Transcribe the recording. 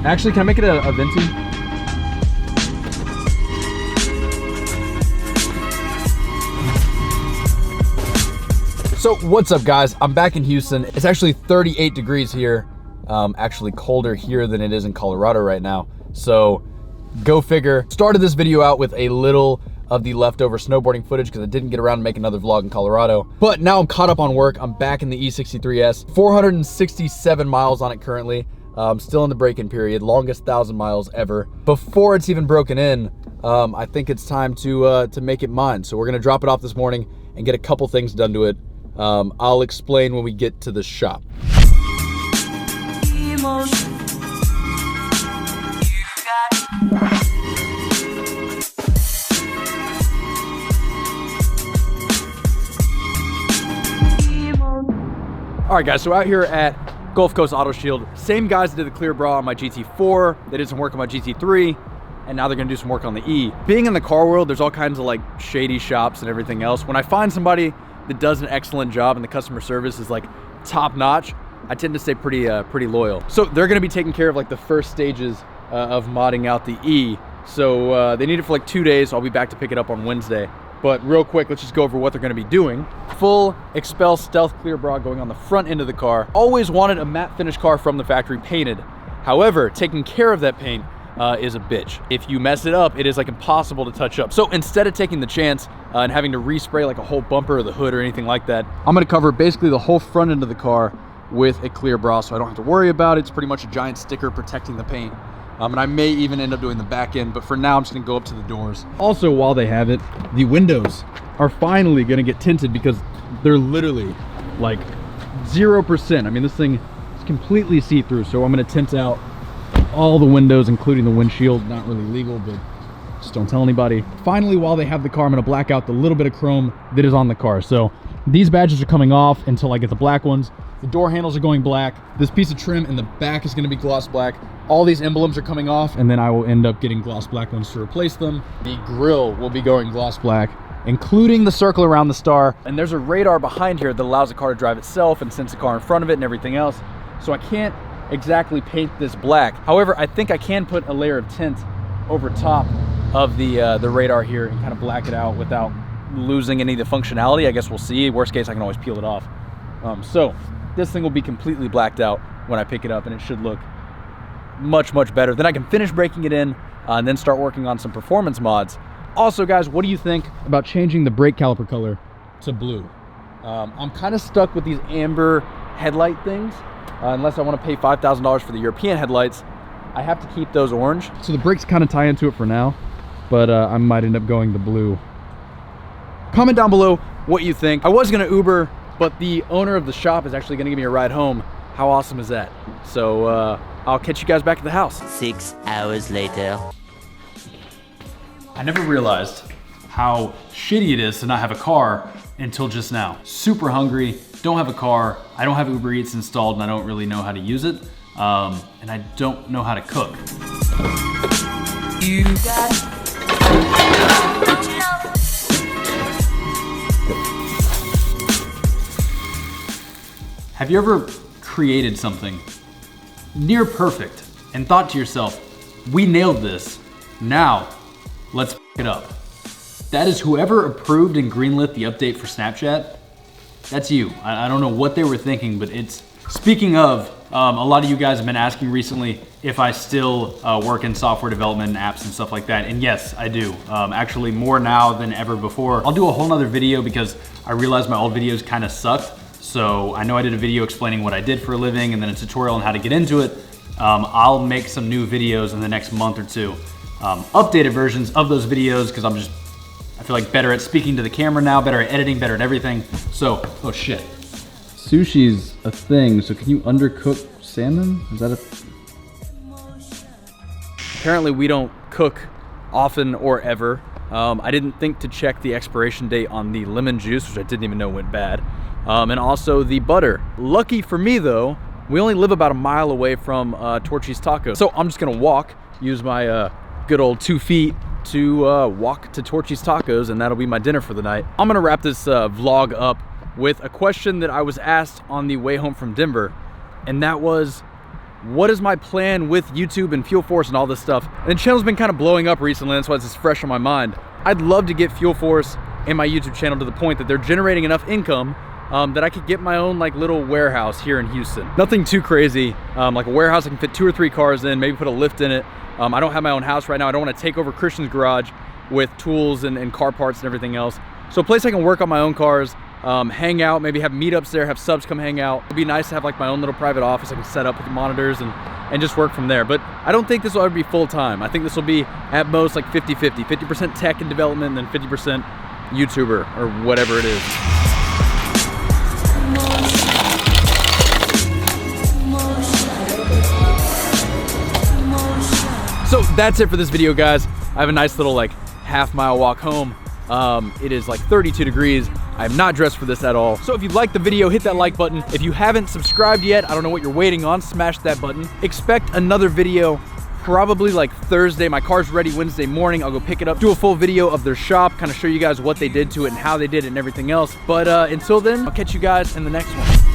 Actually, can I make it a venti? So what's up, guys? I'm back in Houston. It's actually 38 degrees here. Actually colder here than it is in Colorado right now. So go figure. Started this video out with a little of the leftover snowboarding footage because I didn't get around to make another vlog in Colorado. But now I'm caught up on work. I'm back in the E63S. 467 miles on it currently. Still in the break-in period, longest 1,000 miles ever. Before it's even broken in, I think it's time to make it mine. So we're gonna drop it off this morning and get a couple things done to it. I'll explain when we get to the shop. All right, guys, so out here at Gulf Coast Auto Shield, same guys that did the clear bra on my GT4, they did some work on my GT3, and now they're gonna do some work on the E. Being in the car world, there's all kinds of like shady shops and everything else. When I find somebody that does an excellent job and the customer service is like top notch, I tend to stay pretty loyal. So they're gonna be taking care of like the first stages of modding out the E. So they need it for like 2 days. So I'll be back to pick it up on Wednesday. But real quick, let's just go over what they're gonna be doing. Full Expel Stealth Clear Bra going on the front end of the car. Always wanted a matte finish car from the factory painted. However, taking care of that paint is a bitch. If you mess it up, it is like impossible to touch up. So instead of taking the chance and having to respray like a whole bumper or the hood or anything like that, I'm gonna cover basically the whole front end of the car with a clear bra so I don't have to worry about it. It's pretty much a giant sticker protecting the paint. And I may even end up doing the back end, but for now I'm just gonna go up to the doors. Also, while they have it, the windows are finally gonna get tinted because they're literally like 0%. I mean, this thing is completely see-through, so I'm gonna tint out all the windows, including the windshield. Not really legal, but just don't tell anybody. Finally, while they have the car, I'm gonna black out the little bit of chrome that is on the car. So these badges are coming off until I get the black ones. The door handles are going black. This piece of trim in the back is gonna be gloss black. All these emblems are coming off, and then I will end up getting gloss black ones to replace them. The grille will be going gloss black, including the circle around the star. And there's a radar behind here that allows the car to drive itself and sense the car in front of it and everything else. So I can't exactly paint this black. However, I think I can put a layer of tint over top of the radar here and kind of black it out without losing any of the functionality. I guess we'll see. Worst case, I can always peel it off. So this thing will be completely blacked out when I pick it up, and it should look much better. Then I can finish breaking it in and then start working on some performance mods. Also, guys, what do you think about changing the brake caliper color to blue? I'm kind of stuck with these amber headlight things. Unless I want to pay $5,000 for the European headlights, I have to keep those orange. So the brakes kind of tie into it for now, but I might end up going the blue. Comment down below what you think. I was gonna Uber, but the owner of the shop is actually gonna give me a ride home. How awesome is that? So I'll catch you guys back at the house. 6 hours later. I never realized how shitty it is to not have a car until just now. Super hungry, don't have a car, I don't have Uber Eats installed, and I don't really know how to use it, and I don't know how to cook. You got Have you ever created something near perfect and thought to yourself, we nailed this, now let's f it up? That is whoever approved and greenlit the update for Snapchat. That's you. I don't know what they were thinking, but it's... Speaking of, a lot of you guys have been asking recently if I still work in software development and apps and stuff like that, and yes, I do. Actually more now than ever before. I'll do a whole nother video because I realized my old videos kind of sucked. So I know I did a video explaining what I did for a living and then a tutorial on how to get into it. I'll make some new videos in the next month or two. Updated versions of those videos because I feel like better at speaking to the camera now, better at editing, better at everything. So, oh shit. Sushi's a thing, so can you undercook salmon? Is that a... Apparently we don't cook often or ever. I didn't think to check the expiration date on the lemon juice, which I didn't even know went bad. And also the butter. Lucky for me though, we only live about a mile away from Torchy's Tacos. So I'm just gonna walk, use my good old 2 feet to walk to Torchy's Tacos, and that'll be my dinner for the night. I'm gonna wrap this vlog up with a question that I was asked on the way home from Denver, and that was, what is my plan with YouTube and Fuel Force and all this stuff. And the channel's been kind of blowing up recently, that's why it's just fresh on my mind. I'd love to get Fuel Force and my YouTube channel to the point that they're generating enough income that I could get my own like little warehouse here in Houston. Nothing too crazy, like a warehouse I can fit 2 or 3 cars in, maybe put a lift in it. I don't have my own house right now. I don't want to take over Christian's garage with tools and car parts and everything else. So a place I can work on my own cars, hang out, maybe have meetups there, have subs come hang out. It'd be nice to have like my own little private office I can set up with the monitors and just work from there. But I don't think this will ever be full time. I think this will be at most like 50-50, 50% tech and development and then 50% YouTuber or whatever it is. So that's it for this video, guys. I have a nice little like half-mile walk home. It is like 32 degrees. I'm not dressed for this at all. So if you liked the video, hit that like button. If you haven't subscribed yet, I don't know what you're waiting on, smash that button. Expect another video probably like Thursday. My car's ready Wednesday morning. I'll go pick it up, do a full video of their shop, kind of show you guys what they did to it and how they did it and everything else. But until then, I'll catch you guys in the next one.